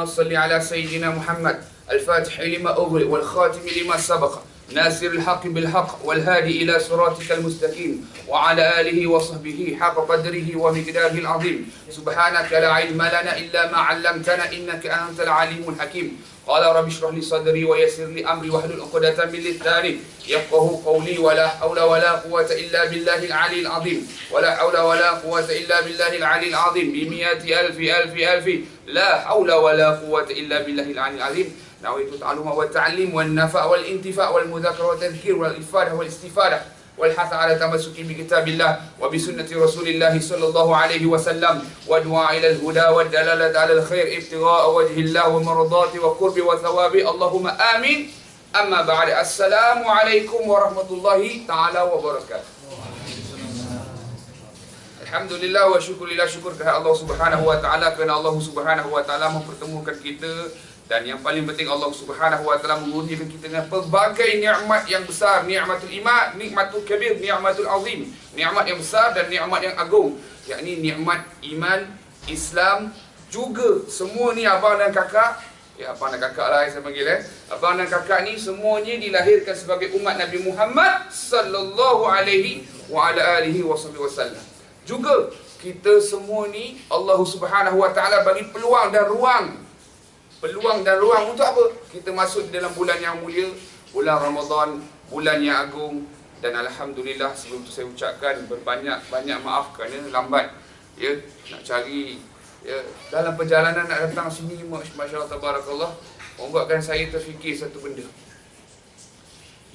صل على سيدنا محمد الفاتح لما أغلق والخاتم لما سبق ناصر الحق بالحق والهادي إلى صراطك المستقيم وعلى آله وصحبه حق قدره ومقداره العظيم. سبحانك لا علم لنا إلا ما علمتنا إنك أنت العليم الحكيم. قال رب اشرح لي صدري ويسر لي أمري واحلل عقدة من لساني يفقهوا قولي ولا حول ولا قوة إلا بالله العلي العظيم. ولا حول ولا قوة إلا بالله العلي العظيم بمئة ألف لا حول ولا قوة إلا بالله العلي العظيم. نويت التعلم والتعليم والنفع والانتفاع والمذاكرة والتذكير والإفادة والاستفادة والحث على تمسك بكتاب الله وبسنة رسول الله صلى الله عليه وسلم والدعاء إلى الهدى والدلالة على الخير ابتغاء وجه الله ومرضاته وقرب وثوابه اللهم آمين. أما بعد السلام عليكم ورحمة الله تعالى وبركاته. Alhamdulillah wa syukurillah, syukur kepada Allah Subhanahu wa taala kerana Allah Subhanahu wa taala mempertemukan kita, dan yang paling penting Allah Subhanahu wa taala mengurniakan kita dengan pelbagai nikmat yang besar, nikmatul iman, nikmatul kabir, nikmatul azim, nikmat yang besar dan nikmat yang agung, yakni nikmat iman, Islam juga. Semua ni abang dan kakak, ya abang dan kakak lah saya panggil abang dan kakak ni semuanya dilahirkan sebagai umat Nabi Muhammad sallallahu alaihi wa ala alihi wasallam. Juga kita semua ni Allah Subhanahu wa taala bagi peluang dan ruang untuk apa? Kita masuk di dalam bulan yang mulia, bulan Ramadan, bulan yang agung. Dan alhamdulillah, sebelum tu saya ucapkan berbanyak-banyak maaf kerana lambat ya nak cari ya dalam perjalanan nak datang sini, masya-Allah tabarakallah, membuatkan saya terfikir satu benda,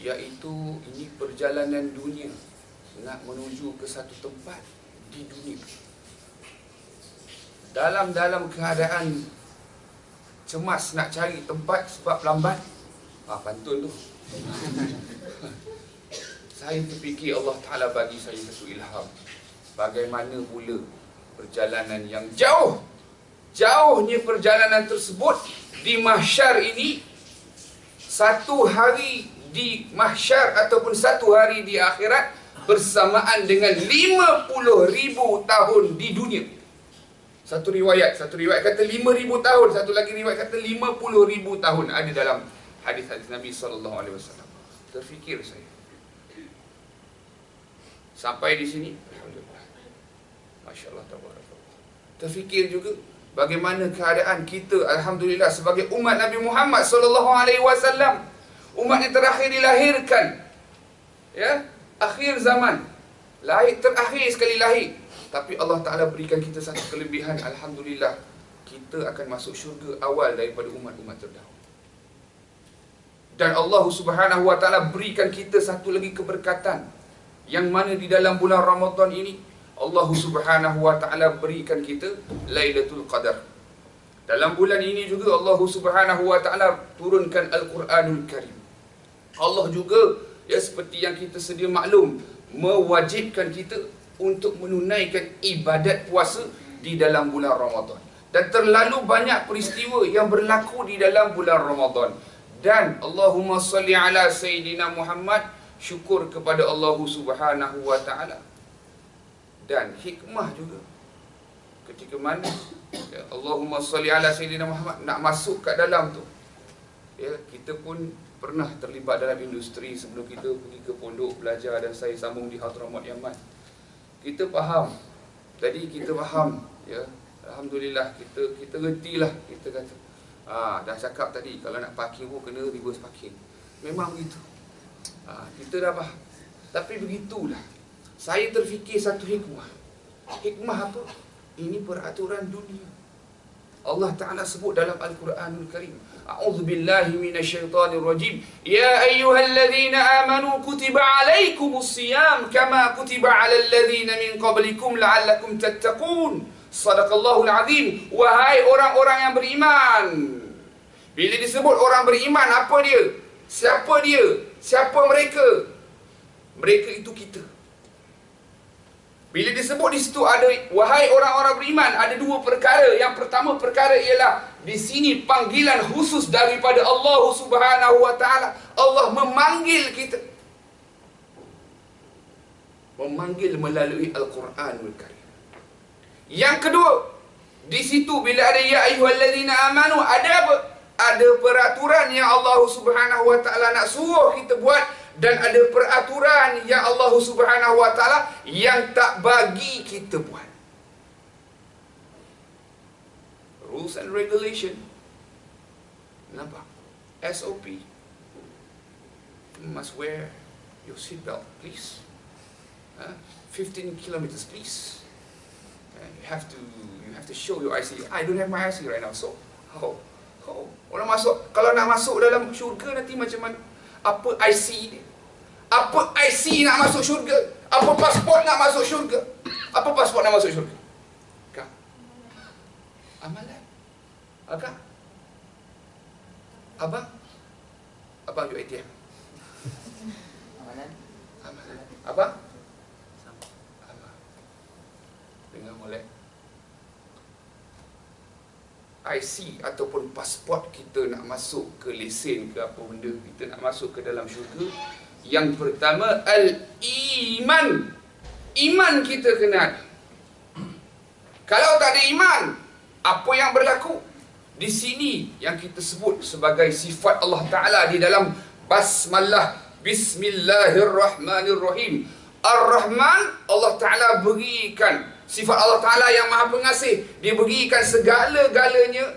iaitu ini perjalanan dunia nak menuju ke satu tempat di dunia dalam keadaan cemas nak cari tempat sebab lambat. Pantun tu. Saya terfikir Allah Ta'ala bagi saya satu ilham. Bagaimana pula perjalanan yang jauhnya perjalanan tersebut di mahsyar ini, satu hari di mahsyar ataupun satu hari di akhirat bersamaan dengan 50,000 tahun di dunia. Satu riwayat kata 5,000 tahun, satu lagi riwayat kata 50,000 tahun ada dalam hadis-hadis Nabi SAW. Terfikir saya. Sampai di sini, alhamdulillah. Masya-Allah tabarakallah. Terfikir juga bagaimana keadaan kita alhamdulillah sebagai umat Nabi Muhammad SAW. Umat yang terakhir dilahirkan. Ya, akhir zaman. Terakhir sekali lahir. Tapi Allah Ta'ala berikan kita satu kelebihan. Alhamdulillah, kita akan masuk syurga awal daripada umat-umat terdahulu. Dan Allah Subhanahu wa Ta'ala berikan kita satu lagi keberkatan, yang mana di dalam bulan Ramadan ini Allah Subhanahu wa Ta'ala berikan kita Lailatul Qadar. Dalam bulan ini juga Allah Subhanahu wa Ta'ala turunkan Al-Quranul Karim. Allah juga, ya seperti yang kita sedia maklum, mewajibkan kita untuk menunaikan ibadat puasa di dalam bulan Ramadan. Dan terlalu banyak peristiwa yang berlaku di dalam bulan Ramadan. Dan Allahumma salli ala Sayyidina Muhammad, syukur kepada Allah Subhanahu wa Ta'ala. Dan hikmah juga, ketika mana ya, Allahumma salli ala Sayyidina Muhammad nak masuk kat dalam tu, ya kita pun pernah terlibat dalam industri sebelum kita pergi ke pondok belajar, dan saya sambung di Hadramaut Yaman. Kita faham. Tadi kita faham, ya. Alhamdulillah kita retilah, kita kata. Dah cakap tadi kalau nak parking pun kena reverse parking. Memang begitu. Kita dah faham. Tapi begitulah. Saya terfikir satu hikmah. Hikmah apa? Ini peraturan dunia. Allah Ta'ala sebut dalam Al-Quranul Karim. A'udzubillahi minasyaitanirrajim. Ya ayyuhalladzina amanu kutiba alaikumusiyam kama kutiba alal ladzina min qablikum la'allakum tattaqun. Sadaqallahul azim. Wahai orang-orang yang beriman. Bila disebut orang beriman, apa dia? Siapa dia? Siapa mereka? Mereka itu kita. Bila disebut di situ ada wahai orang-orang beriman, ada dua perkara. Yang pertama perkara ialah di sini panggilan khusus daripada Allah Subhanahu wa Ta'ala. Allah memanggil kita. Memanggil melalui Al-Quranul Karim. Yang kedua, Di situ bila ada ya ayyuhallazina amanu, ada apa? Ada peraturan yang Allah Subhanahu wa taala nak suruh kita buat, dan ada peraturan yang Allah Subhanahu wa taala yang tak bagi kita buat. Rules and regulation. Nampak? SOP. You must wear your seatbelt, please. 15 kilometers, please. You have to show your IC. I don't have my IC right now, so orang masuk, kalau nak masuk dalam syurga nanti macam mana? Apa IC dia? Apa IC nak masuk syurga? Apa pasport nak masuk syurga? Apa pasport nak masuk syurga? Kak? Amalan. Akak? Abang? Abang ambil ATM. Amalan. Abang? Abang. Dengar molek. IC ataupun pasport kita nak masuk ke lesen ke apa benda, kita nak masuk ke dalam syurga, yang pertama al-iman. Iman kita kena ada. Kalau tak ada iman, apa yang berlaku? Di sini yang kita sebut sebagai sifat Allah Ta'ala di dalam basmalah, Bismillahirrahmanirrahim. Ar-Rahman, Allah Ta'ala berikan sifat Allah Ta'ala yang maha pengasih. Dia berikan segala-galanya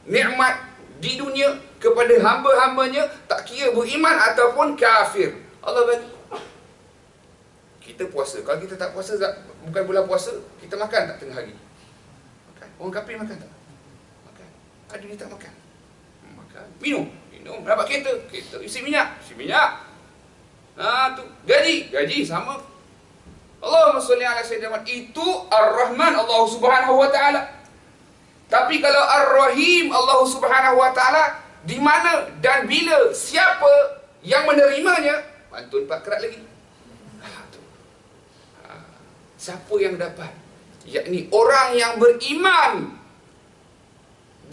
nikmat di dunia kepada hamba-hambanya, tak kira beriman ataupun kafir. Allah bagi. Kita puasa. Kalau kita tak puasa, bukan bulan puasa, kita makan tak tengah hari? Makan. Orang kafir makan tak? Makan. Ada dia tak makan? Makan. Minum. Dapat kereta isi minyak. Tu. Gaji sama. Allahumma salli ala sayyidina Muhammad. Itu Ar-Rahman, Allah Subhanahu wa taala. Tapi kalau Ar-Rahim, Allah Subhanahu wa taala, di mana dan bila, siapa yang menerimanya? Pantun Pak Kerat lagi. Siapa yang dapat? Yakni orang yang beriman.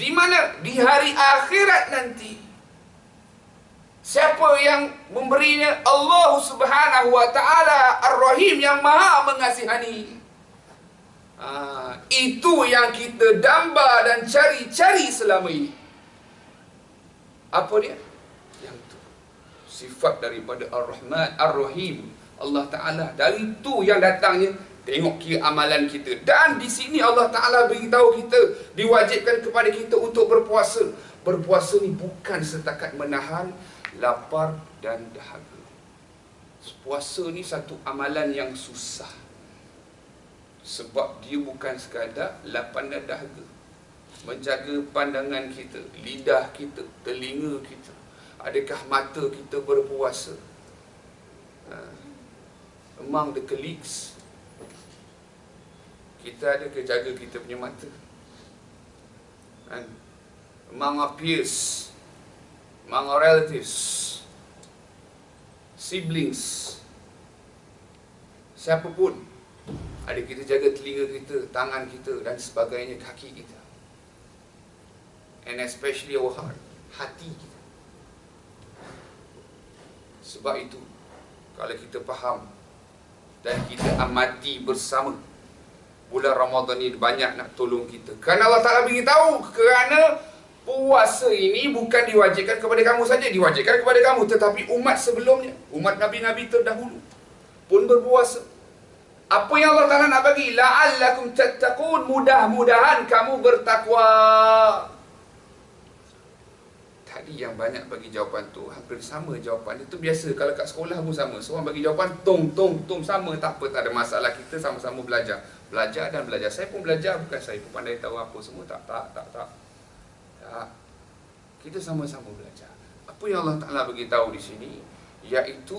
Di mana? Di hari akhirat nanti. Siapa yang memberinya? Allah Subhanahu wa taala Ar-Rahim, yang maha mengasihani. Itu yang kita damba dan cari-cari selama ini. Apa dia? Yang itu sifat daripada Ar-Rahman Ar-Rahim, Allah Ta'ala. Dari itu yang datangnya. Tengok kira amalan kita. Dan di sini Allah Ta'ala beritahu kita, diwajibkan kepada kita untuk berpuasa. Berpuasa ni bukan setakat menahan lapar dan dahaga. Puasa ni satu amalan yang susah. Sebab dia bukan sekadar lapar dan dahaga. Menjaga pandangan kita, lidah kita, telinga kita. Adakah mata kita berpuasa? Among the colleagues, kita ada jaga kita punya mata. Among our peers, among our relatives, siblings, siapapun, ada kita jaga telinga kita, tangan kita dan sebagainya, kaki kita. And especially our heart, hati kita. Sebab itu, kalau kita faham dan kita amati bersama, bulan Ramadan ini banyak nak tolong kita. Kerana Allah Ta'ala beritahu, kerana puasa ini bukan diwajibkan kepada kamu saja, diwajibkan kepada kamu, tetapi umat sebelumnya, umat Nabi-Nabi terdahulu pun berpuasa. Apa yang Allah Ta'ala nak bagi? La'allakum tattaqun, mudah-mudahan kamu bertakwa. Tadi yang banyak bagi jawapan tu hampir sama jawapan. Itu biasa kalau kat sekolah pun sama. Seorang bagi jawapan tong sama, tak apa, tak ada masalah. Kita sama-sama belajar. Belajar dan belajar. Saya pun belajar, bukan saya pun pandai tahu apa semua. Tak. Kita sama-sama belajar. Apa yang Allah Ta'ala beritahu di sini, iaitu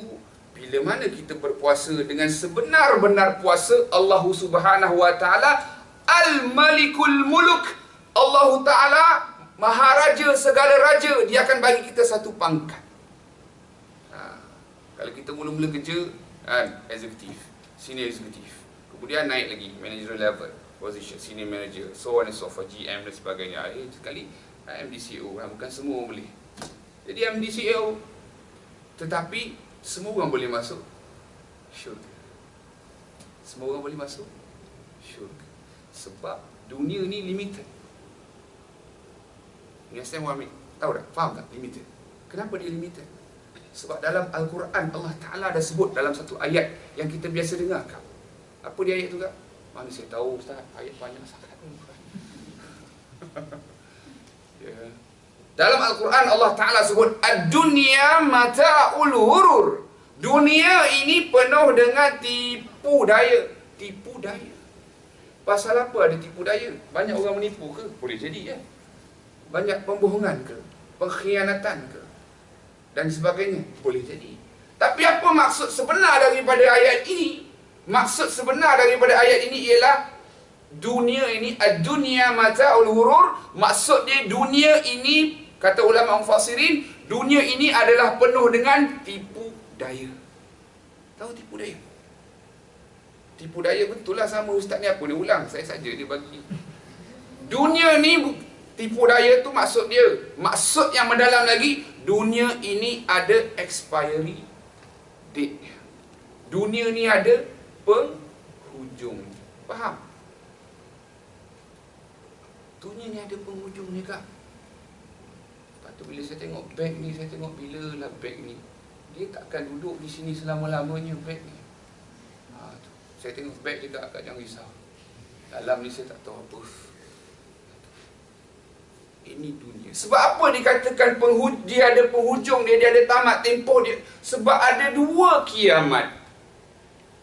bila mana kita berpuasa dengan sebenar-benar puasa, Allah Subhanahu wa Ta'ala Al-Malikul Muluk, Allah Ta'ala Maharaja segala raja, dia akan bagi kita satu pangkat. Kalau kita mula-mula kerja, eksekutif, senior eksekutif, kemudian naik lagi managerial level position, senior manager, so on and so forth, GM dan sebagainya. Sekali MDCO, bukan semua orang boleh jadi MDCO, tetapi semua orang boleh masuk syurga. Semua orang boleh masuk syurga. Sebab Dunia ni limited. Ni saya mau ambil. Tahu tak? Faham tak? Limited. Kenapa dia limited? Sebab dalam Al-Quran Allah Ta'ala ada sebut dalam satu ayat yang kita biasa dengar. Apa dia ayat tu kak? Mana saya tahu Ustaz, ayat banyak sangat. Ya. Dalam Al-Quran Allah Ta'ala sebut ad-dunya mata'ul ghurur. Dunia ini penuh dengan tipu daya. Tipu daya. Pasal apa ada tipu daya? Banyak orang menipu ke? Boleh jadi ya. Banyak pembohongan ke? Pengkhianatan ke? Dan sebagainya. Boleh jadi. Tapi apa maksud sebenar daripada ayat ini? Maksud sebenar daripada ayat ini ialah dunia ini, ad-dunya mata'ul ghurur. Maksud dia dunia ini, kata ulama mufassirin, dunia ini adalah penuh dengan tipu daya. Tahu tipu daya? Tipu daya betul lah sama ustaz ni apa dia ulang. Saya saja dia bagi. Dunia ni tipu daya tu maksud dia. Maksud yang mendalam lagi, dunia ini ada expiry date. Dunia ni ada penghujung. Faham? Dunia ni ada penghujung ni kak. Lepas tu bila saya tengok beg ni, saya tengok bila lah beg ni. Dia takkan duduk di sini selama-lamanya beg ni. Saya tengok beg dia kak, jangan risau. Dalam ni saya tak tahu apa. Ini dunia. Sebab apa dikatakan dia ada penghujung dia, dia ada tamat tempoh dia? Sebab ada dua kiamat.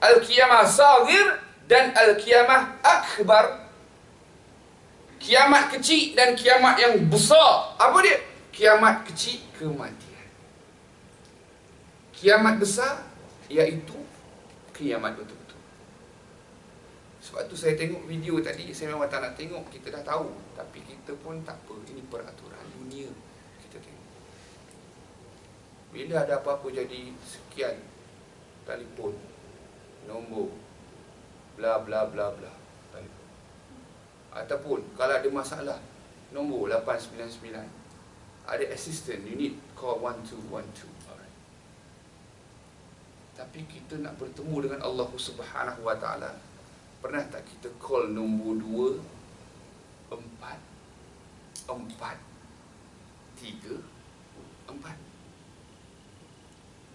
Al-Qiyamah Saghir dan Al-Qiyamah Akbar. Kiamat kecil dan kiamat yang besar. Apa dia? Kiamat kecil, kematian. Kiamat besar, iaitu kiamat betul-betul. Sebab tu saya tengok video tadi, saya memang tak nak tengok, kita dah tahu. Tapi kita pun tak apa, ini peraturan dunia. Kita tengok. Bila ada apa-apa jadi sekian, telefon, nombor, bla bla bla bla. Ataupun kalau ada masalah, nombor 899. Ada assistant, you need call 1212. Alright. Tapi kita nak bertemu dengan Allah Subhanahu Wa Taala, pernah tak kita call nombor 2, 4, 4, 3, 4?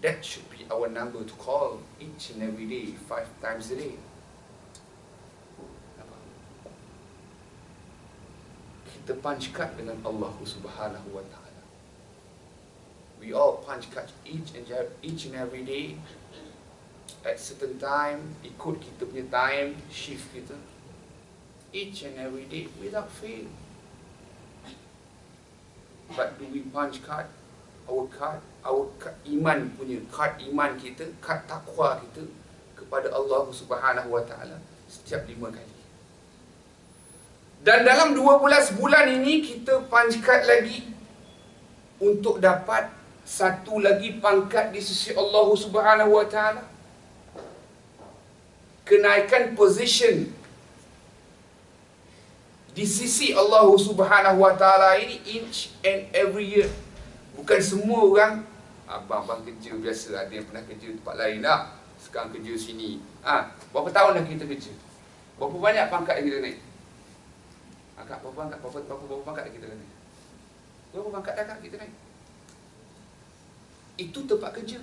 That should be our number to call each and every day, 5 times a day. Kita punch card dengan Allah Subhanahu Wa Taala. We all punch card each and every day at certain time, ikut kita punya time shift kita, each and every day without fail. But do we punch card our iman punya card iman kita, card takwa kita kepada Allah Subhanahu Wa Taala setiap 5 kali? Dan dalam 12 bulan ini kita punch card lagi untuk dapat satu lagi pangkat di sisi Allah Subhanahu Wa Taala. Kenaikan position di sisi Allah Subhanahu Wa Taala ini each and every year. Bukan semua orang, abang-abang kerja biasa, ada yang pernah kerja tempat lain dah, sekarang kerja sini. Berapa tahun dah kita kerja? Berapa banyak pangkat yang kita naik? Kak, berapa pangkat kita naik? Berapa pangkat dah kak kita naik? Itu tempat kerja.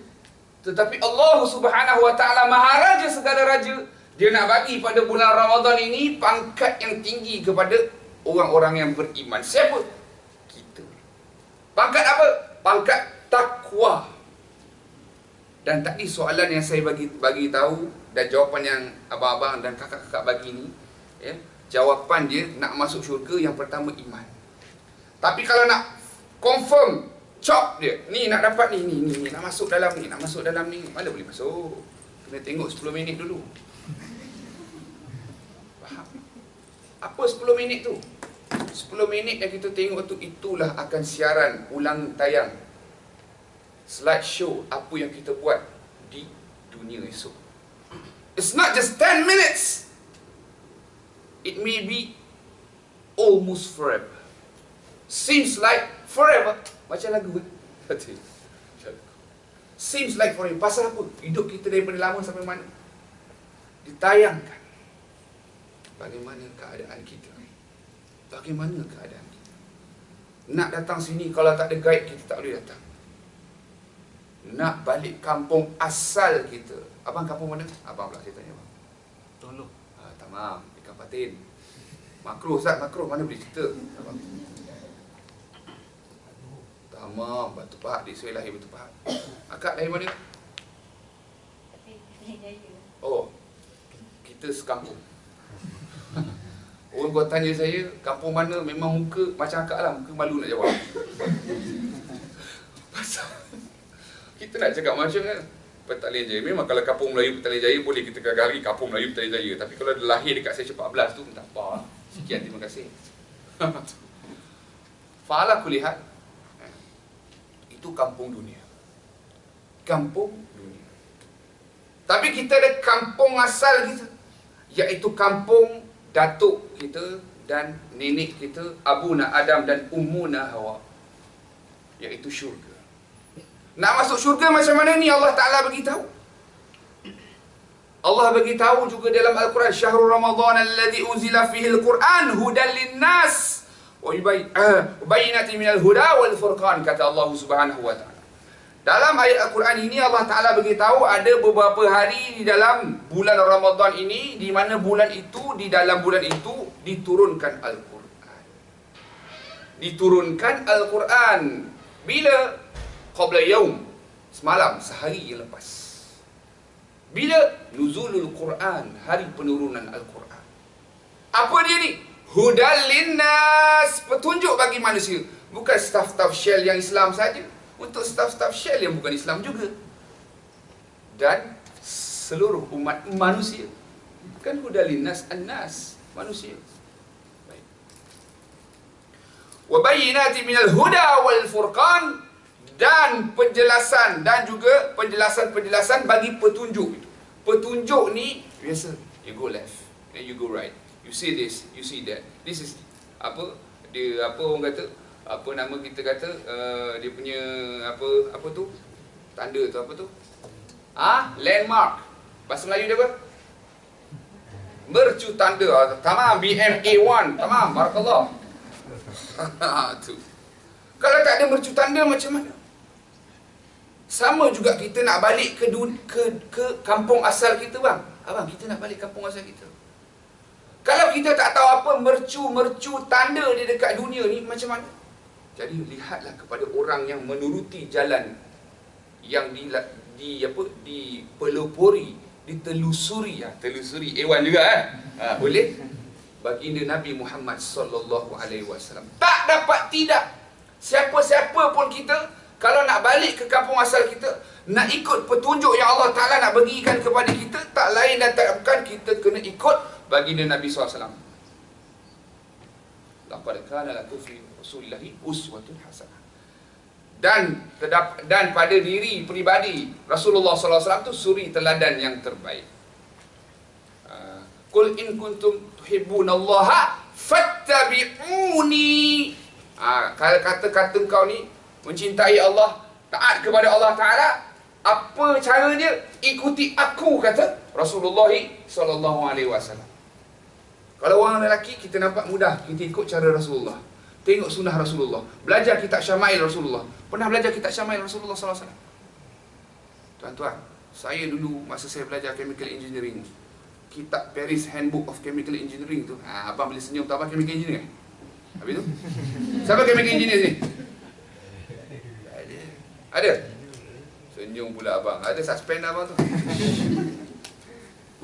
Tetapi Allah Subhanahu Wa Taala Maharaja segala raja, dia nak bagi pada bulan Ramadan ini pangkat yang tinggi kepada orang-orang yang beriman. Siapa? Kita. Pangkat apa? Pangkat takwa. Dan tadi soalan yang saya bagi tahu dan jawapan yang abang-abang dan kakak-kakak bagi ni, ya, jawapan dia nak masuk syurga yang pertama iman. Tapi kalau nak confirm, chop dia, ni nak dapat ni, nak masuk dalam ni, mana boleh masuk? Kena tengok 10 minit dulu. Faham? Apa 10 minit tu? 10 minit yang kita tengok tu, itulah akan siaran ulang tayang slideshow apa yang kita buat di dunia esok. It's not just 10 minutes. It may be almost forever. Seems like forever. Macam lagu kan? Seems like forever. Pasal apa? Hidup kita daripada lama sampai mana? Ditayangkan bagaimana keadaan kita. bagaimana keadaan kita? Nak datang sini, kalau tak ada guide, kita tak boleh datang. Nak balik kampung asal kita. Abang kampung mana? Abang pula saya tanya abang. Tolong. Tamam, ikan patin. Makruh Ustaz, makruh. Mana boleh cerita? Abang. Tamam, Batu Pahat. Dik saya lahir Batu Pahat. Akak lahir mana? Oh, kita sekampung. Orang kau tanya saya, kampung mana, memang muka macam akak lah. Muka malu nak jawab. Pasal kita nak cakap macam kan, Petaling Jaya. Memang kalau kampung Melayu Petaling Jaya, boleh kita kagari kampung Melayu Petaling Jaya. Tapi kalau dia lahir dekat Seksyen 14 tu, tak apa. Sekian, terima kasih. Fa'ala kulihat, itu kampung dunia. Kampung dunia. Tapi kita ada kampung asal kita, iaitu kampung datuk kita dan nenek kita, Abuna Adam dan Ummuna Hawa, iaitu syurga. Nak masuk syurga macam mana ni? Allah Ta'ala beritahu. Allah beritahu juga dalam Al-Quran, Syahrul Ramadhan alladhi unzila fihi al-Quran hudan linnas wa bayyinatin minal huda wal furqan, kata Allah Subhanahu wa Ta'ala. Dalam ayat Al-Quran ini Allah Ta'ala beritahu ada beberapa hari di dalam bulan Ramadan ini, di mana bulan itu, di dalam bulan itu diturunkan Al-Quran. Diturunkan Al-Quran. Bila? Qabla yaum, semalam, sehari yang lepas. Bila? Nuzulul Quran, hari penurunan Al-Quran. Apa dia ni? Hudal linnas, petunjuk bagi manusia. Bukan staf-staf Shell yang Islam saja, untuk staf-staf Shell yang bukan Islam juga. Dan seluruh umat manusia. Kan hudal linnas, an-nas, manusia. Baik. Wa bayyinatin minal huda wal furqan, dan penjelasan dan juga penjelasan-penjelasan bagi petunjuk itu. Petunjuk ni biasa, you go left, then you go right. You see this, you see that. This is apa? Dia apa orang kata? Apa nama kita kata? Dia punya apa tu? Tanda tu apa tu? Landmark. Bahasa Melayu dia apa? Mercu tanda. Tamam, BMA1. Tamam, barakallah. Tu. Kalau tak ada mercu tanda macam mana? Sama juga kita nak balik ke kampung asal kita, bang. Abang, kita nak balik kampung asal kita. Kalau kita tak tahu apa mercu tanda di dekat dunia ni macam mana? Jadi lihatlah kepada orang yang menuruti jalan yang dipelopori, ditelusuri, telusuri Ewan juga boleh. Baginda Nabi Muhammad sallallahu alaihi wasallam. Tak dapat tidak. Siapa-siapa pun kita, kalau nak balik ke kampung asal kita, nak ikut petunjuk yang Allah Ta'ala nak bagikan kepada kita, tak lain dan tak bukan, kita kena ikut baginda Nabi SAW. Laqad kana lakum fi Rasulillahi uswatun hasanah. Dan pada diri peribadi Rasulullah SAW tu suri teladan yang terbaik. Qul in kuntum tuhibbunallaha fattabi'uni. Kalau kata-kata kau ni mencintai Allah, taat kepada Allah Ta'ala, apa caranya? Ikuti aku, kata Rasulullah SAW. Kalau orang lelaki, kita nampak mudah, kita ikut cara Rasulullah. Tengok sunnah Rasulullah. Belajar kitab Syama'il Rasulullah. Pernah belajar kitab Syama'il Rasulullah SAW? Tuan-tuan, saya dulu masa saya belajar Chemical Engineering, kitab Paris Handbook of Chemical Engineering tu, abang boleh senyum, tak apa Chemical Engineering? Habis tu? Siapa Chemical Engineer ni? Ada? Senyum pula abang. Ada suspend abang tu.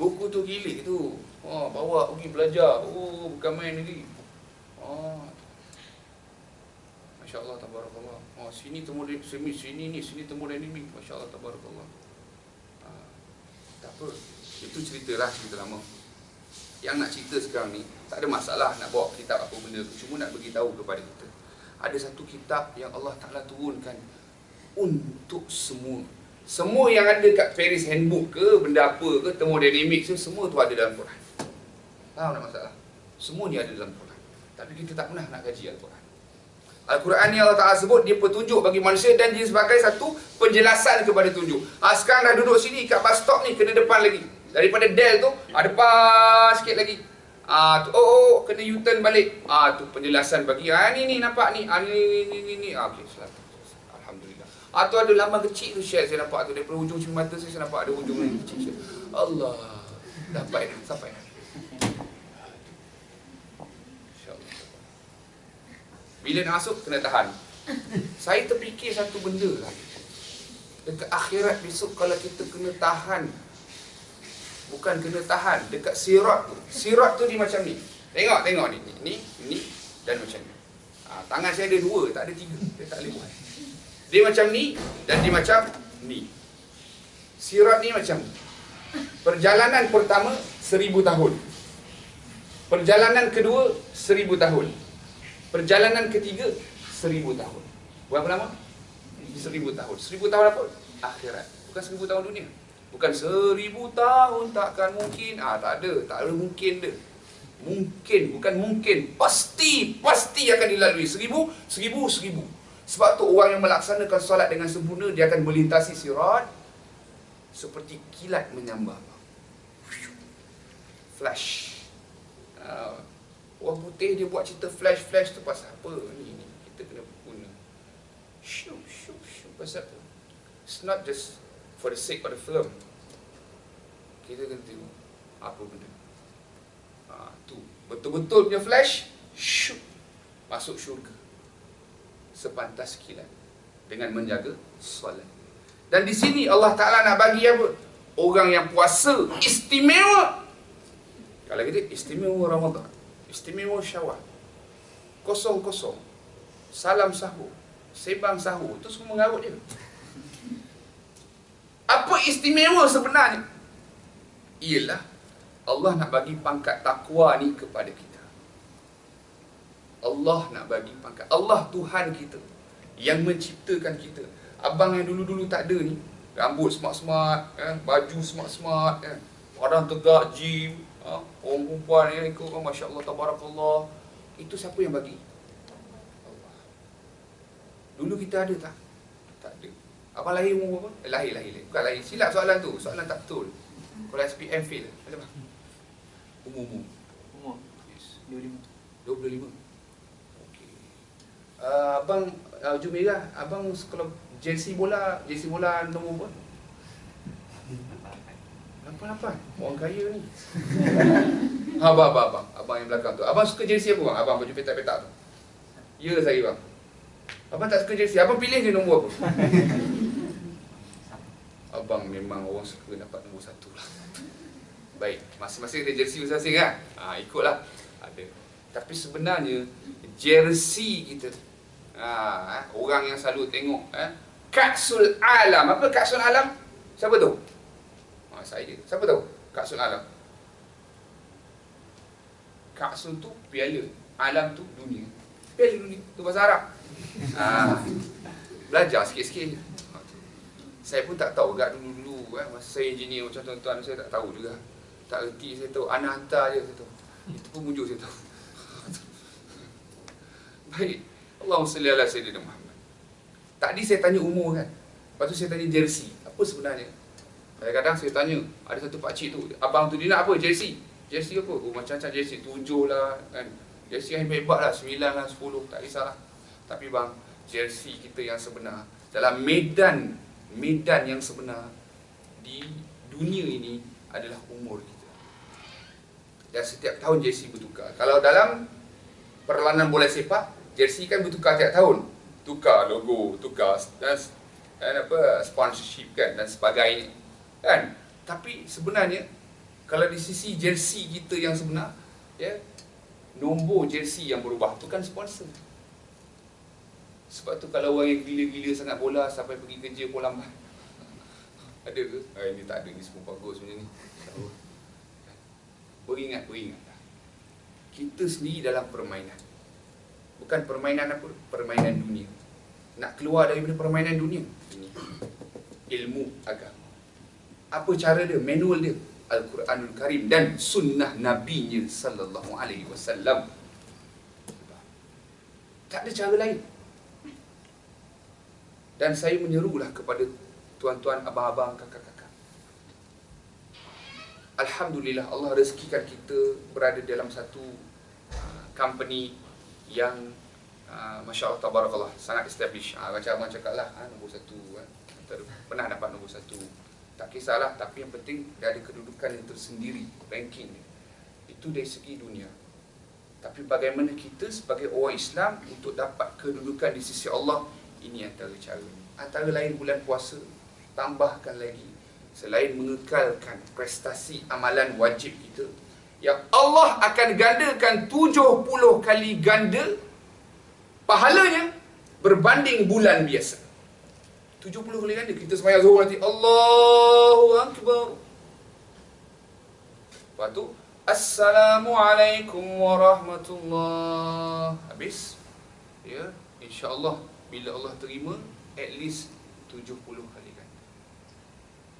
Buku tu gilik tu. Bawa pergi belajar. Bukan main lagi. Masya Allah, tabarakallah. Sini termodinamik. Masya Allah, tabarakallah. Tak apa. Itu cerita lama. Yang nak cerita sekarang ni, tak ada masalah nak bawa kitab apa benda tu. Cuma nak beritahu kepada kita. Ada satu kitab yang Allah Ta'ala turunkan untuk semua yang ada kat Paris Handbook ke, benda apa ke, thermodynamics ke, semua tu ada dalam Quran. Faham tak masalah? Semua ni ada dalam Quran. Tapi kita tak pernah nak kaji Al-Quran. Al-Quran ni Allah Ta'ala sebut dia petunjuk bagi manusia dan dia sebagai satu penjelasan kepada tunjuk. Sekarang dah duduk sini kat bus stop ni, kena depan lagi. Daripada Del tu, depan sikit lagi. Kena U-turn balik. Tu penjelasan bagi. Ni nampak ni. Ni. Okey, selamat. Alhamdulillah. Tu ada laman kecil tu share saya nampak tu daripada hujung cermin mata saya nampak ada hujung yang kecil. Allah. Sampai dah. InsyaAllah. Bila nak masuk kena tahan. Saya terfikir satu benda lah. Dekat akhirat besok kalau kita kena tahan, bukan kena tahan, dekat sirat tu. Sirat tu dia macam ni. Tengok ni. Ni dan macam ni. Tangan saya ada 2, tak ada 3. Dia tak boleh buat. Dia macam ni dan dia macam ni. Sirat ni macam ni. Perjalanan pertama 1000 tahun. Perjalanan kedua 1000 tahun. Perjalanan ketiga 1000 tahun. Berapa lama? 1000 tahun. 1000 tahun apa? Akhirat. Bukan 1000 tahun dunia. Bukan 1000 tahun takkan mungkin. Tak ada mungkin dia. Mungkin, bukan mungkin. Pasti akan dilalui. 1000. Sebab tu orang yang melaksanakan solat dengan sempurna, dia akan melintasi sirat seperti kilat menyambar. Flash. Orang putih dia buat cerita flash tu pasal apa? Ni kita kena guna. Shoo. Pasal apa? It's not just for the sake of the film. Kita kena tengok apa benda. Tu betul-betul punya flash. Shoo. Masuk syurga sepantas kilat dengan menjaga solat. Dan di sini Allah Ta'ala nak bagi apa? Orang yang puasa istimewa. Kalau kita istimewa Ramadan, istimewa Syawal, kosong, salam sahur, sebang sahur, tu semua mengarut je. Apa istimewa sebenarnya? Ialah Allah nak bagi pangkat takwa ni kepada kita. Allah nak bagi pangkat. Allah Tuhan kita yang menciptakan kita. Abang yang dulu-dulu tak ada ni, rambut smart-smart, baju smart-smart, badan tegak, gym, orang perempuan yang ikut, Masya Allah, Tabarakallah. Itu siapa yang bagi? Allah. Dulu kita ada tak? Tak ada. Abang lahir umur berapa? Lahir. Bukan lahir. Silap soalan tu. Soalan tak betul. Kalau SPM fail. Ada apa? Umur. Yes. 25. Abang Jumeirah, abang kalau jersey bola nombor berapa? 88. Orang kaya ni. Abang yang belakang tu. Abang suka jersey apa bang? Abang baju petak-petak tu. Ya saya bang. Abang tak suka jersey. Abang pilih je nombor apa? Abang memang orang suka dapat nombor 1 lah. Baik, masing-masing ada jersey masing-masing kan? Ikutlah. Ada. Tapi sebenarnya jersey kita, orang yang selalu tengok Ka'sul Alam. Apa Ka'sul Alam? Siapa tahu? Saya. Siapa tahu Ka'sul Alam? Ka'sul tu piala, alam tu dunia. Piala dunia tu bahasa Arab. Belajar sikit-sikit. Saya pun tak tahu agak dulu-dulu masa saya engineer macam tuan-tuan, saya tak tahu juga. Tak erti saya tahu. Anak hantar je saya tahu. Itu pun muncul saya tahu. Baik. Allahumma salli ala Sayyidina Muhammad. Tadi saya tanya umur kan. Lepas tu saya tanya jersey. Apa sebenarnya? Kadang-kadang saya tanya, ada satu pakcik tu, abang tu dia nak apa? Jersey. Jersey apa? Macam-macam jersey. 7 lah kan. Jersey yang hebat lah. 9 lah, 10. Tak kisahlah. Tapi bang, jersey kita yang sebenar, dalam medan yang sebenar di dunia ini adalah umur kita. Dan setiap tahun jersey bertukar. Kalau dalam perlawanan bola sepak, jersey kan bertukar tiap tahun. Tukar logo, tukar dan sponsorship kan dan sebagainya. Kan? Tapi sebenarnya kalau di sisi jersey kita yang sebenar, nombor jersey yang berubah tu kan sponsor. Sebab tu kalau orang yang gila-gila sangat bola sampai pergi kerja pun lambat. Ada ke? Ini tak ada, ni semua bagus macam ni. Beringat. Kita sendiri dalam permainan. Bukan permainan apa? Permainan dunia. Nak keluar daripada permainan dunia, ini ilmu agama. Apa cara dia? Manual dia Al-Quranul Karim dan sunnah Nabi-Nya sallallahu alaihi wasallam. Tak ada cara lain. Dan saya menyerulah kepada tuan-tuan, abang-abang, kakak-kakak, Alhamdulillah Allah rezekikan kita berada dalam satu company yang Masya Allah, tabarakallah, sangat established. Macam abang cakap lah, nombor 1 kan. Pernah dapat nombor 1. Tak kisahlah, tapi yang penting dia ada kedudukan yang tersendiri, ranking dia. Itu dari segi dunia. Tapi bagaimana kita sebagai orang Islam untuk dapat kedudukan di sisi Allah, ini antara cara. Antara lain bulan puasa, tambahkan lagi, selain mengekalkan prestasi amalan wajib kita, yang Allah akan gandakan 70 kali ganda pahalanya berbanding bulan biasa. 70 kali ganda. Kita sembahyang zuhur nanti Allahu Akbar, lepas tu Assalamualaikum warahmatullahi, habis. Ya, insya-Allah bila Allah terima, at least 70 kali ganda.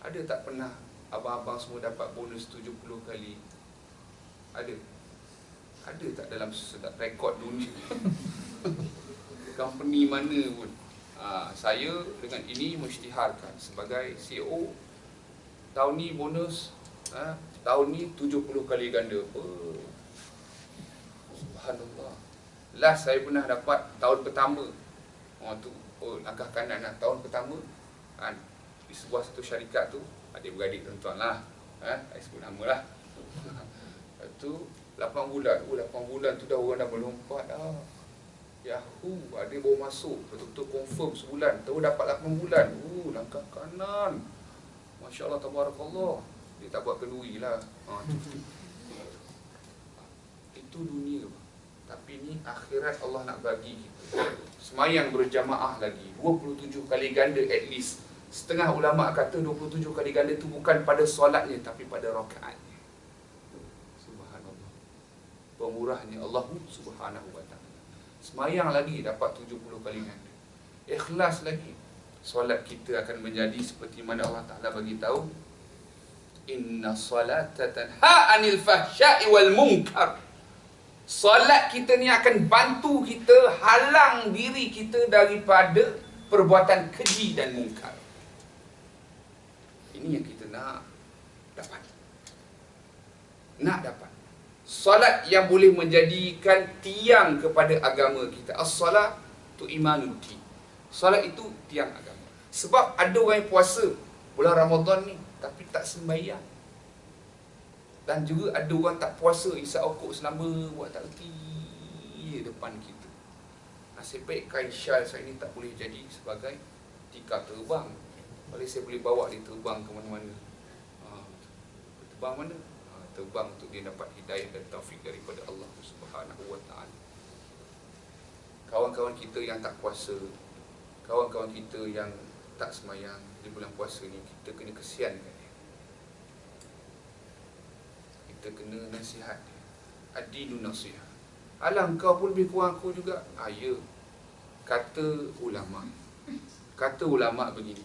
Ada tak pernah abang-abang semua dapat bonus 70 kali? Ada? Ada tak dalam rekod dunia? Company mana pun. Saya dengan ini mengisytiharkan sebagai CEO, tahun ni bonus, tahun ni 70 kali ganda. Subhanallah. Last saya pernah dapat tahun pertama. Langkah kanan lah. Tahun pertama di sebuah satu syarikat tu, adik-beradik tuan-tuan lah, saya sebut nama lah. Itu 8 bulan. 8 bulan tu dah orang dah melompat dah. Yahoo, ada baru masuk, betul-betul confirm sebulan, tahu dapat 8 bulan. Langkah kanan. Masya Allah, tabarakallah. Dia tak buat kenduri lah. Itu dunia. Tapi ni akhirat Allah nak bagi kita. Semayang berjamaah lagi 27 kali ganda at least. Setengah ulama kata 27 kali ganda tu bukan pada solatnya, tapi pada rakaatnya. Subhanallah. Pemurahnya Allah Subhanahu wa ta'ala. Semayang lagi dapat 70 kali ganda. Ikhlas lagi, solat kita akan menjadi seperti mana Allah Ta'ala bagi tahu, inna salata tanha anil fahsya'i wal munkar. Solat kita ni akan bantu kita, halang diri kita daripada perbuatan keji dan mungkar. Ini yang kita nak dapat. Nak dapat solat yang boleh menjadikan tiang kepada agama kita. As-salat tu imanuddin. Solat itu tiang agama. Sebab ada orang yang puasa bulan Ramadan ni tapi tak sembahyang. Dan juga ada orang tak puasa, isap okok selama buat tak reti depan kita. Nasib baik kain syal saya ni tak boleh jadi sebagai tikar terbang. Boleh saya boleh bawa dia terbang ke mana-mana. Terbang mana? Terbang untuk dia dapat hidayah dan taufik daripada Allah Subhanahu wa ta'ala. Kawan-kawan kita yang tak puasa, kawan-kawan kita yang tak semayang di bulan puasa ni, kita kena kesiankan dia. Kita kena nasihat dia. Ad-dinu nasihat. Alah, kau pun lebih kurang aku juga. Ya. Kata ulama. Kata ulama begini.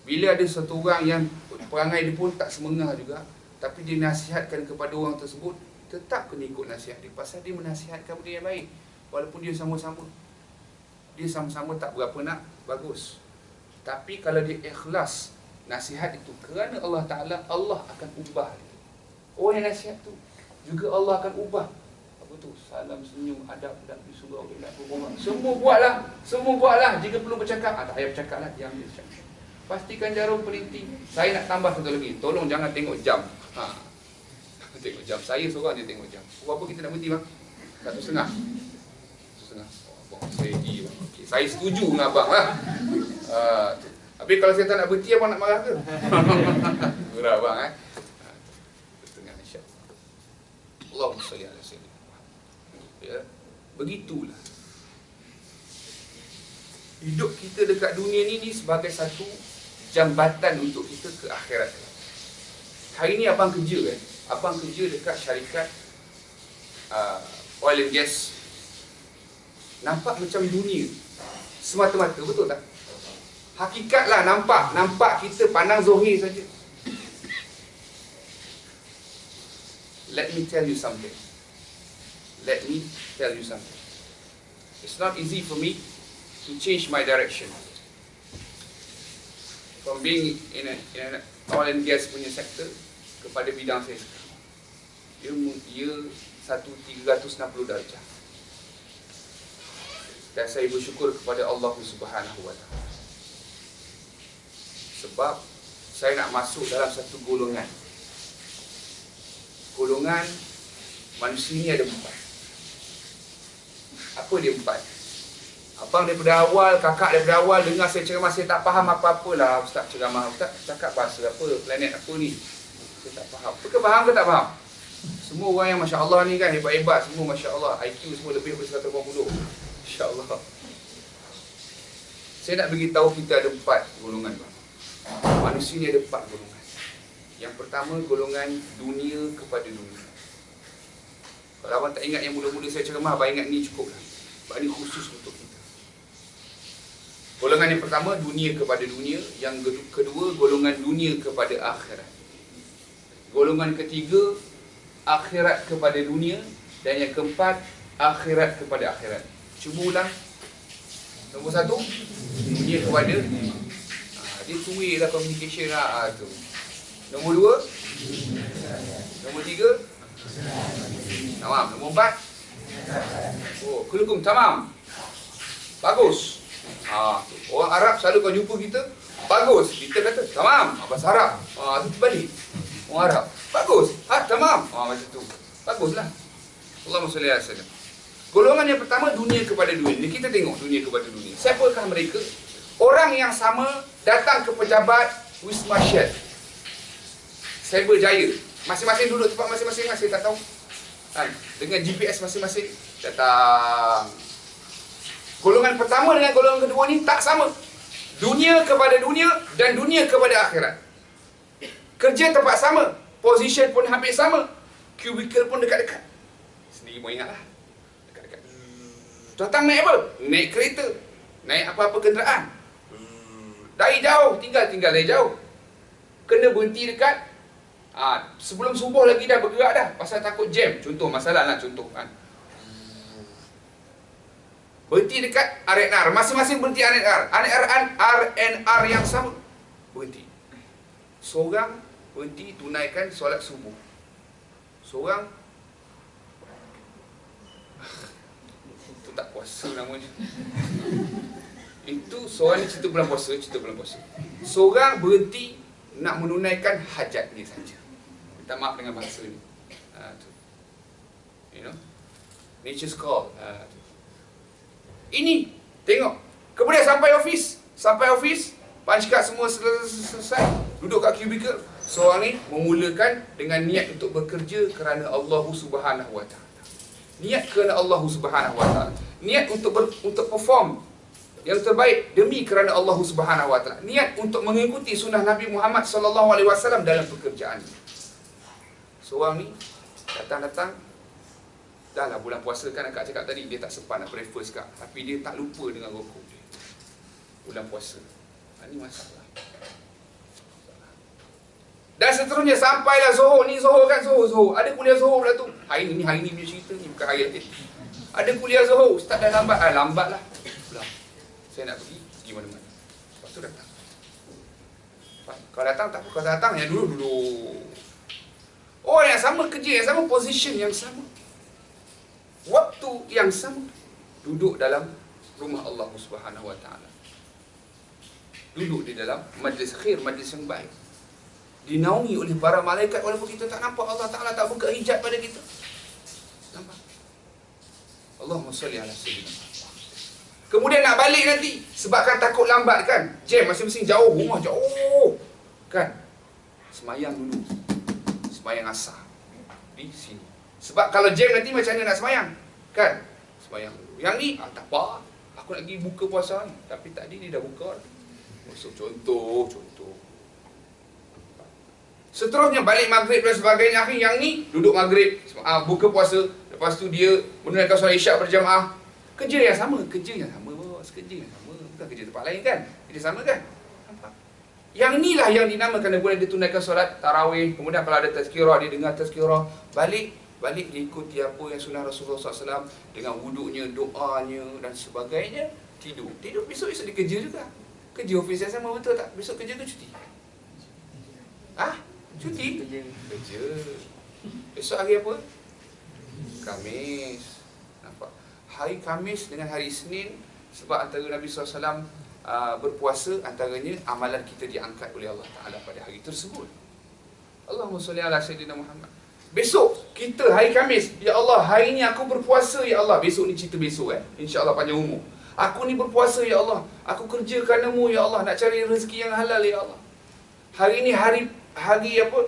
Bila ada satu orang yang perangai dia pun tak semengah juga, tapi dia nasihatkan kepada orang tersebut, tetap kena ikut nasihat dia. Pasal dia menasihatkan benda yang baik. Walaupun dia sama-sama tak berapa nak bagus. Tapi kalau dia ikhlas nasihat itu kerana Allah Ta'ala, Allah akan ubah dia. Orang yang nasihat tu juga Allah akan ubah. Apa tu? Salam, senyum, adab, di surau, semua buatlah. Jika perlu bercakap, tak payah bercakap lah, diam dia bercakap. Pastikan jarum pelinting. Saya nak tambah satu lagi, tolong jangan tengok jam. Tengok jam. Saya seorang je tengok jam. Berapa kita nak berhenti bang? 1.5. 1.5. Abang saya pergi bang. Okay. Saya setuju dengan abang lah. Tapi kalau saya tak nak berhenti, abang nak marah ke? Gerak abang Setengah insyaAllah. Allahumma salli ala sayyidina Muhammad. Ya. Begitulah. Hidup kita dekat dunia ni sebagai satu jambatan untuk kita ke akhirat. Hari ni abang kerja kan? Abang kerja dekat syarikat oil and gas. Nampak macam dunia semata-mata, betul tak? Hakikatlah nampak kita pandang zohir saja. Let me tell you something. It's not easy for me to change my direction from being in an oil and gas punya sector kepada bidang saya sekarang. Ia 1360 darjah. Dan saya bersyukur kepada Allah Subhanahu wa taala. Sebab saya nak masuk dalam satu golongan. Golongan manusia ni ada 4. Apa dia 4? Abang daripada awal, kakak daripada awal dengar saya ceramah, saya tak faham apa-apalah ustaz ceramah. Ustaz cakap bahasa apa, planet apa ni? Saya tak faham. Faham ke tak faham? Semua orang yang Masya Allah ni kan hebat-hebat, semua Masya Allah, IQ semua lebih daripada 180. Masya Allah. Saya nak beritahu kita ada 4 golongan. Manusia ni ada 4 golongan. Yang pertama, golongan dunia kepada dunia. Kalau abang tak ingat yang mula-mula saya ceramah, abang ingat ni cukup lah. Sebab ni khusus untuk kita. Golongan yang pertama, dunia kepada dunia. Yang kedua, golongan dunia kepada akhirat. Golongan ketiga, akhirat kepada dunia. Dan yang keempat, akhirat kepada akhirat. Cuba ulang. Nombor 1, dunia kepada dia two-way lah communication lah tu. Nombor 2, nombor 3, tamam. Nombor 4, oh, kulkum tamam. Bagus. Orang Arab selalu kau jumpa kita, bagus. Kita kata tamam, bahasa Arab. Itu terbalik. Orang Arab, bagus. Tamam. Macam tu. Baguslah. Allahumma salli alaihi wasallam. Golongan yang pertama, dunia kepada dunia. Ni kita tengok dunia kepada dunia. Siapakah mereka? Orang yang sama datang ke pejabat Wisma Shell, Cyberjaya. Masing-masing duduk tempat masing-masing, saya tak tahu. Dengan GPS masing-masing datang. Golongan pertama dengan golongan kedua ni tak sama. Dunia kepada dunia dan dunia kepada akhirat. Kerja tempat sama, position pun hampir sama, cubicle pun dekat-dekat. Sendiri pun ingatlah. Dekat-dekat. Datang naik apa? Naik kereta. Naik apa-apa kenderaan. Dari jauh, tinggal dari jauh. Kena berhenti dekat sebelum subuh lagi dah bergerak dah. Pasal takut jam. Contoh, masalah lah contoh kan. Berhenti dekat RNR. Masing-masing berhenti RNR. RNR yang sama. Berhenti. Seorang berhenti tunaikan solat subuh. Seorang itu tak puasa namanya. Itu seorang ni cerita bulan puasa, Seorang berhenti nak menunaikan hajat dia saja. Minta maaf dengan bahasa ni. You know, nature's call. Ini tengok. Kemudian sampai office, punch card semua selesai, duduk kat cubicle. Seorang ni memulakan dengan niat untuk bekerja kerana Allah Subhanahu wa taala. Niat kerana Allah Subhanahu wa taala. Niat untuk perform yang terbaik demi kerana Allah Subhanahu wa taala. Niat untuk mengikuti sunnah Nabi Muhammad sallallahu alaihi wasallam dalam pekerjaan. Seorang ni datang, dah lah bulan puasa kan akak cakap tadi, dia tak sempat nak breakfast kak, tapi dia tak lupa dengan rokok dia. Bulan puasa. Ini masalah. Dan seterusnya sampailah Zohor ni, Zohor. Ada kuliah Zohor pula tu. Hari ni punya cerita ni, bukan hari tadi. Ada kuliah Zohor, ustaz dah lambat. Lambat lah. Saya nak pergi mana-mana. Lepas tu datang. Kalau datang tak apa, kalau datang yang dulu. Oh, yang sama kerja, yang sama position, yang sama waktu, yang sama. Duduk dalam rumah Allah Subhanahu wa taala. Duduk di dalam majlis khair, majlis yang baik. Dinaungi oleh para malaikat walaupun kita tak nampak. Allah Taala tak buka hijab pada kita. Nampak? Allahumma salli ala sayyidina. Kemudian nak balik nanti, sebabkan takut lambat kan, jam masing-masing jauh, rumah jauh kan, semayang dulu, semayang asar di sini. Sebab kalau jam nanti macam mana nak semayang kan, semayang dulu. Yang ni tak apa, aku nak pergi buka puasa ni, tapi tadi dia dah buka. So, contoh. Seterusnya balik maghrib dan sebagainya. Yang ni duduk maghrib, buka puasa, lepas tu dia menunaikan solat isyak berjamaah. Kerja yang sama bos. Kerja yang sama. Bukan kerja tempat lain kan. Kerja sama kan. Nampak? Yang inilah yang dinamakan, dia boleh ditunaikan solat tarawih. Kemudian kalau ada tazkirah, dia dengar tazkirah. Balik dia ikuti apa yang sunnah Rasulullah SAW dengan wuduknya, doanya dan sebagainya. Tidur besok dia kerja juga. Kerja ofis yang sama, betul tak? Besok kerja ke cuti? Cuti? Kerja. Esok hari apa? Khamis. Nampak? Hari Khamis dengan hari Isnin, sebab antara Nabi SAW berpuasa, antaranya amalan kita diangkat oleh Allah Ta'ala pada hari tersebut. Allahumma salli ala Sayyidina Muhammad. Besok, kita hari Khamis, ya Allah, hari ni aku berpuasa, ya Allah. Besok ni cerita besok InsyaAllah panjang umur. Aku ni berpuasa, ya Allah. Aku kerja kerana-Mu, ya Allah. Nak cari rezeki yang halal, ya Allah. Hari ni hari apa?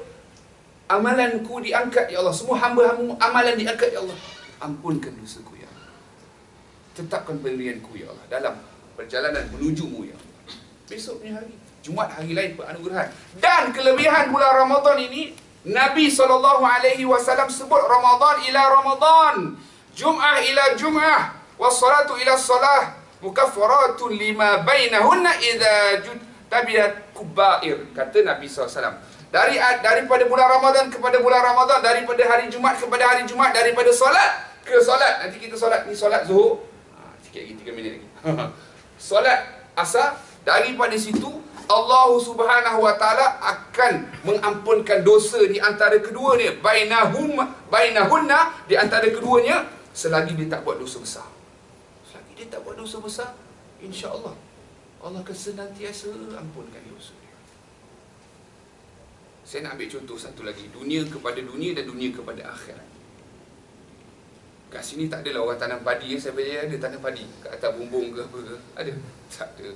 Amalanku diangkat, ya Allah. Semua hamba-hamba amalan diangkat, ya Allah. Ampunkan dosaku, ya Allah. Tetapkan pendirianku, ya Allah, dalam perjalanan menuju-Mu, ya Allah. Besok punya hari, Jumaat, hari lain penganugerahan. Dan kelebihan bulan Ramadan ini, Nabi SAW sebut Ramadan ila Ramadan, Jum'ah ila Jum'ah, wassalatu ila salah, mukaffaratun lima bainahunna idza tabiat kubair. Kata Nabi SAW, daripada bulan Ramadan kepada bulan Ramadan, daripada hari Jumaat kepada hari Jumaat, daripada solat ke solat. Nanti kita solat, ni solat Zuhur, sikit lagi 3 minit lagi. Solat Asar, daripada situ Allah Subhanahu wa taala akan mengampunkan dosa di antara keduanya, bainahunna, di antara keduanya, selagi dia tak buat dosa besar. Selagi dia tak buat dosa besar, insya-Allah Allah akan senantiasa ampunkan dosa dia. Saya nak ambil contoh satu lagi, dunia kepada dunia dan dunia kepada akhirat. Kat sini tak adalah orang tanam padi, saya percaya ada tanam padi kat atas bumbung ke apa ke. Ada? Tak ada.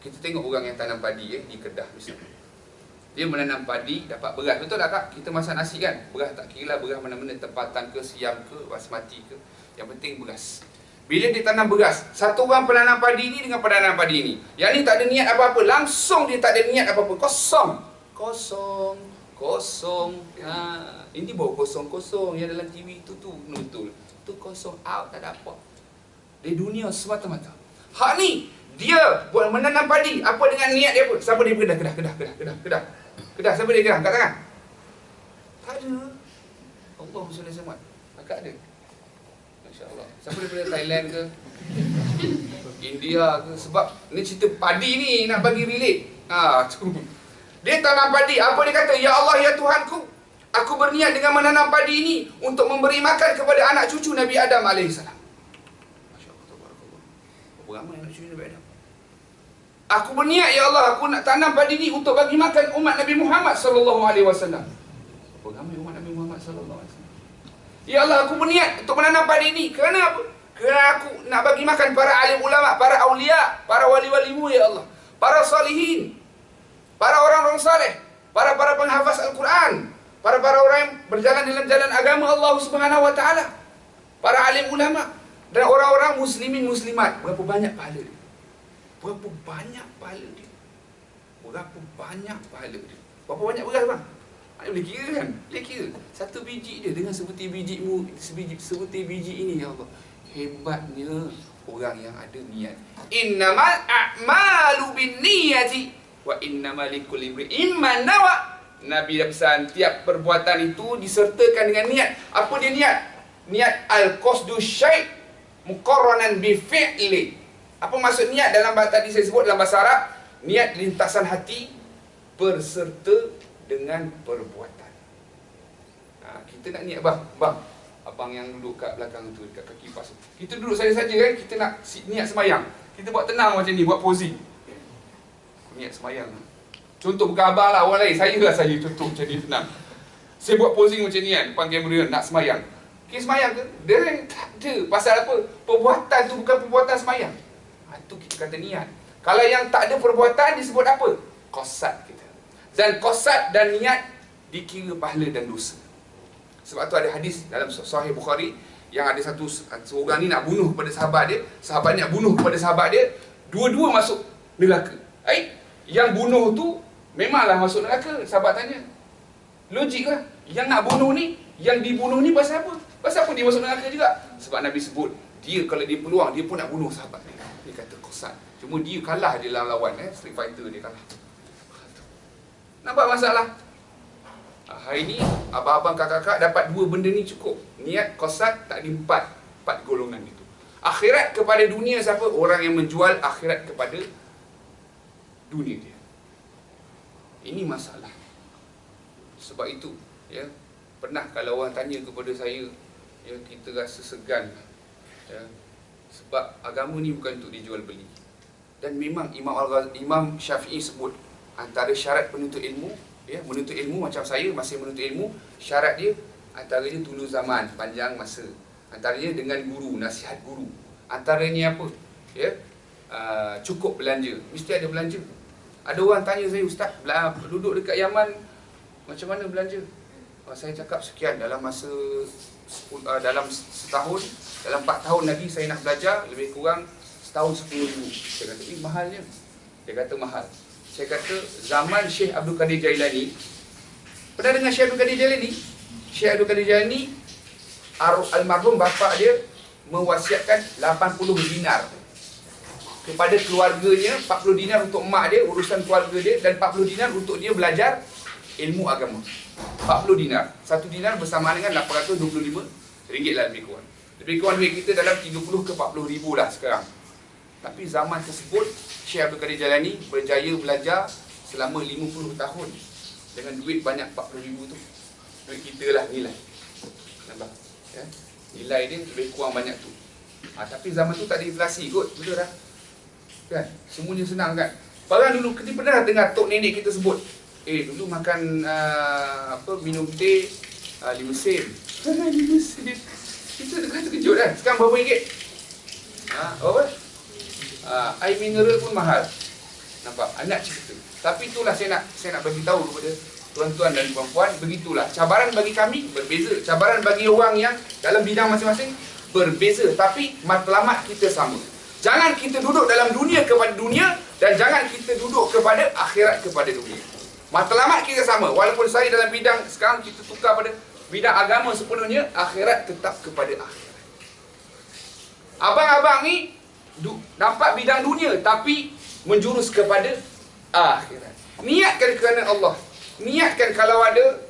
Kita tengok orang yang tanam padi di Kedah misalnya. Dia menanam padi, dapat beras. Betul tak Kak? Kita masak nasi kan? Beras tak kira lah beras mana-mana, tempatan ke, siam ke, basmati ke. Yang penting beras. Bila dia tanam beras, satu orang penanam padi ni dengan penanam padi ni. Yang ni tak ada niat apa-apa. Langsung dia tak ada niat apa-apa. Kosong. Ini baru kosong-kosong. Yang dalam TV tu betul. Itu kosong, out, tak ada apa. Di dunia semata-mata. Hak ni, dia buat menanam padi, apa dengan niat dia pun. Siapa dia Kedah, siapa dia Kedah? Angkat tangan. Tak ada. Allah SWT. Akak ada. Masya-Allah. Siapa daripada Thailand ke? India ke? Sebab ni cerita padi ni nak bagi relate. Tu. Dia tanam padi, apa dia kata? Ya Allah, ya Tuhanku, aku berniat dengan menanam padi ini untuk memberi makan kepada anak cucu Nabi Adam AS. Masya-Allah, tabarakallah. Berapa ramai anak cucu Nabi Adam? Aku berniat, ya Allah, aku nak tanam padi ni untuk bagi makan umat Nabi Muhammad SAW. Berapa ramai umat Nabi Muhammad SAW? Ya Allah, aku berniat untuk menanam padi ni. Kerana apa? Kerana aku nak bagi makan para alim ulama, para awliya, para wali-walimu, ya Allah, para salihin, para orang-orang saleh, para penghafaz Al-Quran, para orang yang berjalan dalam jalan agama Allah Subhanahu wa taala, para alim ulama dan orang-orang muslimin muslimat. Berapa banyak pahala dia? Berapa banyak pahala dia? Berapa banyak pahala dia? Berapa banyak beras bang? Boleh kira kan? Boleh kira. Satu biji dia dengan seperti bijimu, seperti biji ini, ya Allah. Hebatnya orang yang ada niat. Innamal a'malu binniyati wa innamal likulli imri'in ma nawa. Nabi dah pesan, tiap perbuatan itu disertakan dengan niat. Apa dia niat? Niat al-qasdu syai' muqarranan bi fi'li. Apa maksud niat dalam tadi saya sebut dalam bahasa Arab? Niat lintasan hati berserta dengan perbuatan. Kita nak niat bang, abang yang duduk kat belakang tu, dekat kaki kipas. Kita duduk saja-saja kan, kita nak niat semayang. Kita buat tenang macam ni, buat posing. Niat semayang. Contoh bukan abang lah, orang lain. Saya contoh macam ni, tenang. Saya buat posing macam ni kan, depan kamera, nak semayang. Okay, semayang ke? Dia tak ada. Pasal apa? Perbuatan tu bukan perbuatan semayang. Itu kita kata niat. Kalau yang tak ada perbuatan disebut apa? Qasad kita. Dan qasad dan niat dikira pahala dan dosa. Sebab tu ada hadis dalam Sahih Bukhari yang ada seorang ni nak bunuh kepada sahabat dia, sahabat ni nak bunuh kepada sahabat dia, dua-dua masuk neraka. Yang bunuh tu memanglah masuk neraka. Sahabat tanya, logik lah. Yang nak bunuh ni, yang dibunuh ni pasal apa? Pasal apa dia masuk neraka juga? Sebab Nabi sebut, dia kalau dia peluang, dia pun nak bunuh sahabat dia. Dia kata qasad. Cuma dia kalah dia lawan Street Fighter dia kalah. Nampak masalah? Hari ni abang-abang kakak-kakak dapat dua benda ni cukup. Niat, qasad, tak ada empat golongan itu. Akhirat kepada dunia siapa? Orang yang menjual akhirat kepada dunia dia. Ini masalah. Sebab itu, ya, pernah kalau orang tanya kepada saya, ya, kita rasa segan, ya, sebab agama ni bukan untuk dijual beli. Dan memang Imam Syafi'i sebut antara syarat penuntut ilmu, ya, menuntut ilmu macam saya masih menuntut ilmu, syarat dia antaranya tulu zaman, panjang masa, antaranya dengan guru, nasihat guru, antaranya apa, ya, cukup belanja, mesti ada belanja. Ada orang tanya saya, ustaz, duduk dekat Yaman macam mana belanja? Saya cakap sekian dalam masa dalam setahun, dalam 4 tahun lagi saya nak belajar, lebih kurang setahun 10,000. Saya kata, mahalnya. Dia kata mahal. Saya kata, zaman Syekh Abdul Qadir Jailani, pernah dengar Syekh Abdul Qadir Jailani? Syekh Abdul Qadir Jailani, almarhum bapa dia mewasiatkan 80 dinar kepada keluarganya, 40 dinar untuk mak dia, urusan keluarga dia, dan 40 dinar untuk dia belajar ilmu agama. 40 dinar. 1 dinar bersamaan dengan 825 ringgit lah lebih kurang. Lebih kurang duit kita dalam 30 ke 40 ribu lah sekarang. Tapi zaman tersebut, Syekh Abdul Qadir Jailani berjaya belajar selama 50 tahun dengan duit banyak 40 ribu tu. Duit kita lah nilai. Nampak? Ya? Nilai dia lebih kurang banyak tu. Tapi zaman tu tak ada inflasi kot, betul dah. Kan? Semuanya senang kan? Barang dulu, kita pernah dengar tok nenek kita sebut, dulu makan minum teh 5 sen. 5 sen. Kita terkejut kan? Sekarang berapa ringgit? Berapa? Air mineral pun mahal. Nampak? Anak cerita. Tapi itulah saya nak bagi tahu kepada tuan-tuan dan puan-puan, begitulah. Cabaran bagi kami berbeza. Cabaran bagi orang yang dalam bidang masing-masing berbeza. Tapi matlamat kita sama. Jangan kita duduk dalam dunia kepada dunia, dan jangan kita duduk kepada akhirat kepada dunia. Matlamat kita sama. Walaupun saya dalam bidang sekarang kita tukar pada bidang agama sepenuhnya, akhirat tetap kepada akhirat. Abang-abang ni nampak bidang dunia tapi menjurus kepada akhirat. Niatkan kerana Allah. Niatkan kalau ada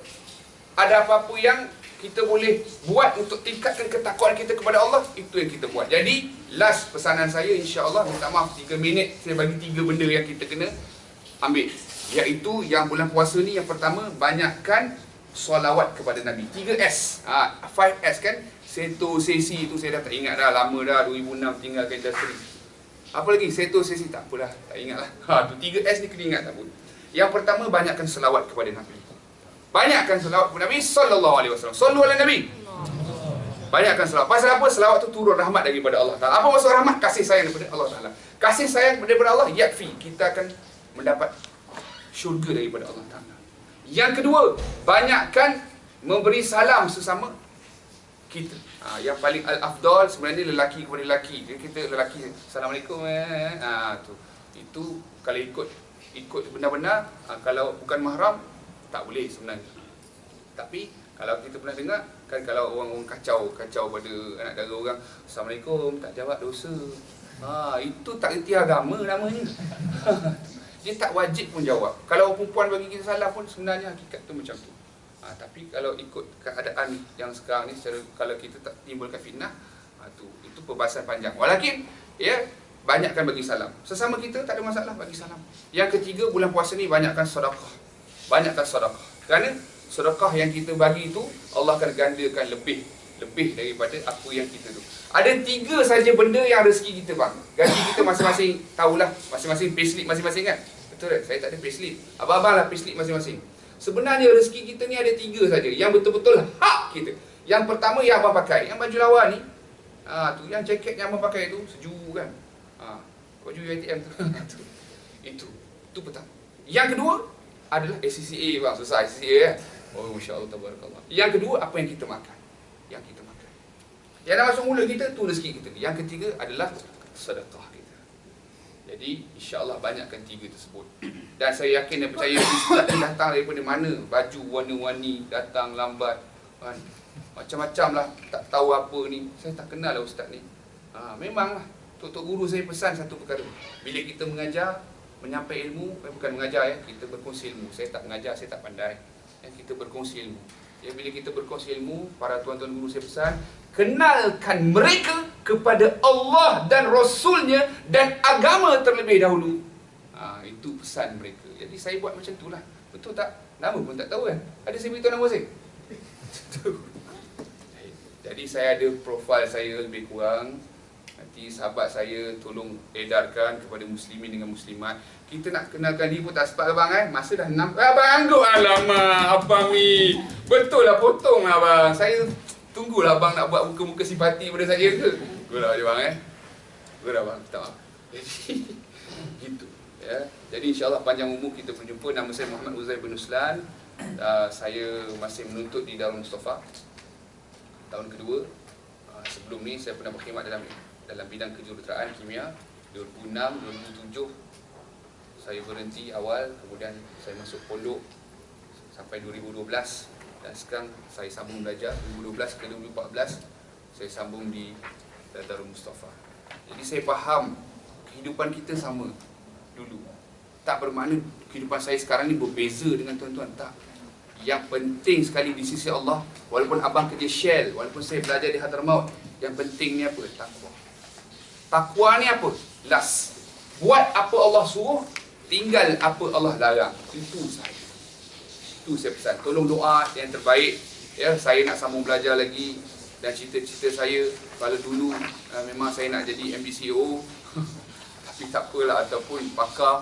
apa-apa yang kita boleh buat untuk tingkatkan ketakwaan kita kepada Allah, itu yang kita buat. Jadi, last pesanan saya, insya-Allah, minta maaf 3 minit, saya bagi 3 benda yang kita kena ambil. Iaitu yang bulan puasa ni, yang pertama, banyakkan solawat kepada Nabi. 3S, 5S kan. Seto, sesi tu saya dah tak ingat dah, lama dah, 2006 tinggalkan industri. Apa lagi? Seto, sesi, tak apalah, tak ingat lah. Tu 3S ni kena ingat tak pun. Yang pertama, banyakkan selawat kepada Nabi. Banyakkan selawat kepada Nabi sallallahu alaihi wasallam. Sallu ala Nabi. Banyakkan selawat. Pasal apa? Selawat tu turun rahmat daripada Allah Taala. Apa maksud rahmat? Kasih sayang daripada Allah Taala. Kasih sayang daripada Allah yakfi. Kita akan mendapat syurga daripada Allah Taala. Yang kedua, banyakkan memberi salam sesama kita. Yang paling al-afdal sebenarnya lelaki kepada lelaki. Kita lelaki, Assalamualaikum. Tu. Itu kalau ikut benar-benar, kalau bukan mahram tak boleh sebenarnya. Tapi kalau kita pernah dengar kan, kalau orang kacau pada anak dara orang, Assalamualaikum, tak jawab dosa. Itu tak erti agama namanya. Dia tak wajib pun jawab. Kalau perempuan bagi kita salam pun sebenarnya hakikat tu macam tu. Tapi kalau ikut keadaan yang sekarang ni, kalau kita tak timbulkan fitnah, itu perbahasan panjang. Walakin, ya, banyakkan bagi salam. Sesama kita tak ada masalah bagi salam. Yang ketiga, bulan puasa ni banyakkan sedekah. Banyakkan sedekah. Kerana sedekah yang kita bagi itu, Allah akan gandakan lebih daripada apa yang kita tu. Ada 3 saja benda yang rezeki kita bang. Gaji kita masing-masing tahulah, masing-masing payslip masing-masing kan. Betul tak? Saya tak ada payslip. Abang-abang lah payslip masing-masing. Sebenarnya rezeki kita ni ada 3 saja yang betul-betul hak kita. Yang pertama yang abang pakai, yang baju lawa ni, tu yang jaket yang abang pakai tu sejuk kan. Baju UiTM tu. Itu pertama. Yang kedua adalah SCCA bang, susah SCCA kan. Oh, masya-Allah, tabarakallah. Yang kedua, apa yang kita makan. Yang dah masuk mulut kita, tu rezeki kita. Yang ketiga adalah sedekah kita. Jadi, insya-Allah banyakkan 3 tersebut. Dan saya yakin dan percaya ustaz ni datang daripada mana, baju warna-warni, datang lambat kan. Macam-macam lah, tak tahu apa ni. Saya tak kenal lah ustaz ni. Memanglah, Tok Guru saya pesan satu perkara. Bila kita mengajar, menyampai ilmu, bukan mengajar ya, kita berkongsi ilmu. Saya tak mengajar, saya tak pandai. Kita berkongsi ilmu. Bila kita berkongsi ilmu, para tuan-tuan guru saya pesan, kenalkan mereka kepada Allah dan Rasulnya dan agama terlebih dahulu. Itu pesan mereka. Jadi saya buat macam itulah. Betul tak? Nama pun tak tahu kan? Ada saya beritahu nama saya? Jadi saya ada profil saya lebih kurang. Nanti sahabat saya tolong edarkan kepada muslimin dengan muslimat. Kita nak kenalkan dia pun tak sempat abang kan? Masa dah 6. Abang angguk, alamak abang ni. Betul lah, potong lah abang. Saya tunggulah abang nak buat muka-muka simpati pada saya ke? Tunggulah je bang Tunggulah bang, minta maaf. Jadi gitu ya. Jadi insyaAllah panjang umur kita berjumpa. Nama saya Muhammad Uzair bin Uslan. Saya masih menuntut di Darul Mustafa tahun kedua. Sebelum ni saya pernah berkhidmat dalam bidang kejuruteraan kimia. 2006, 2007 saya berhenti awal, kemudian saya masuk pondok sampai 2012 dan sekarang saya sambung belajar 2012 ke 2014 saya sambung di Darul Mustafa. Jadi saya faham kehidupan kita sama dulu. Tak bermakna kehidupan saya sekarang ni berbeza dengan tuan-tuan, tak. Yang penting sekali di sisi Allah, walaupun abang kerja Shell, walaupun saya belajar di Hadramaut, yang penting ni apa? Takwa. Takwa ni apa? Last. Buat apa Allah suruh, tinggal apa Allah larang. Itu saya. Itu saya pesan. Tolong doa yang terbaik. Ya, saya nak sambung belajar lagi dan cita-cita saya kalau dulu memang saya nak jadi MD CEO tapi tak apalah, ataupun pakar